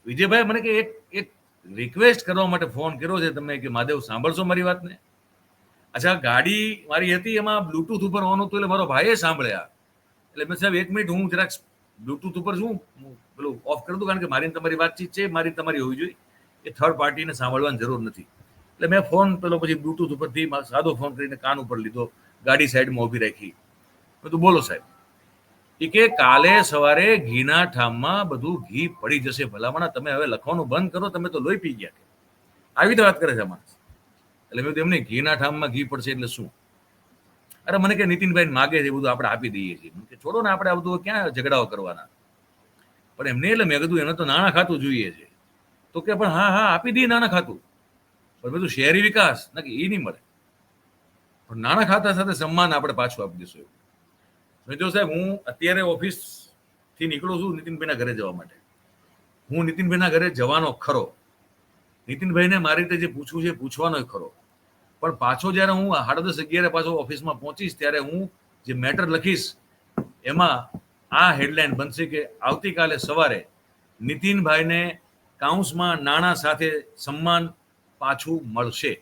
વિજયભાઈ મને કે એક રિક્વેસ્ટ કરવા માટે ફોન કર્યો છે તમે, કે મહાદેવ સાંભળશો મારી વાતને? અચ્છા, ગાડી મારી હતી એમાં બ્લુટૂથ ઉપર ઓન હતું, એટલે મારો ભાઈએ સાંભળ્યા. એટલે મેં સાહેબ 1 મિનિટ હું જરાક બ્લુટૂથ ઉપર શું પેલું ઓફ કરી દઉં, કારણ કે મારી તમારી વાતચીત છે, મારી તમારી હોવી જોઈએ, એ થર્ડ પાર્ટીને સાંભળવાની જરૂર નથી. એટલે મેં ફોન પેલો પછી બ્લુટૂથ ઉપરથી સાદો ફોન કરીને કાન ઉપર લીધો, ગાડી સાઈડમાં ઊભી રાખી. બધું બોલો સાહેબ. એ કે કાલે સવારે ઘીના ઠામમાં બધું ઘી પડી જશે, ભલામણા તમે હવે લખવાનું બંધ કરો, તમે તો લોહી પી ગયા. આવી તો વાત કરે છે માણસ. એટલે મેં એમને ઘીના ઠામમાં ઘી પડશે એટલે શું? અરે મને કે નીતિનભાઈ માગે છે બધું આપણે આપી દઈએ છીએ. કે છોડો ને, આપણે આ બધું ક્યાં ઝઘડાઓ કરવાના. પણ એમને એટલે મેં કીધું એને તો નાણાં ખાતું જોઈએ છે. તો કે પણ હા આપી દઈએ નાણાં ખાતું, પણ બધું શહેરી વિકાસ ના, કે એ નહીં મળે. પણ નાણાં ખાતા સાથે સન્માન આપણે પાછું આપી દઈશું. મેં જો સાહેબ, હું અત્યારે ઓફિસ થી નીકળું છું નીતિનભાઈના ઘરે જવા માટે. હું નીતિનભાઈના ઘરે જવાનો ખરો, નીતિનભાઈને મારી રીતે જે પૂછવું છે પૂછવાનો ખરો, પણ પાછો જયારે હું 10:30 પાછો ઓફિસમાં પહોંચીશ ત્યારે હું જે મેટર લખીશ એમાં આ હેડલાઇન બનશે કે આવતીકાલે સવારે નીતિનભાઈને કાઉન્સમાં નાણાં સાથે સન્માન પાછું મળશે.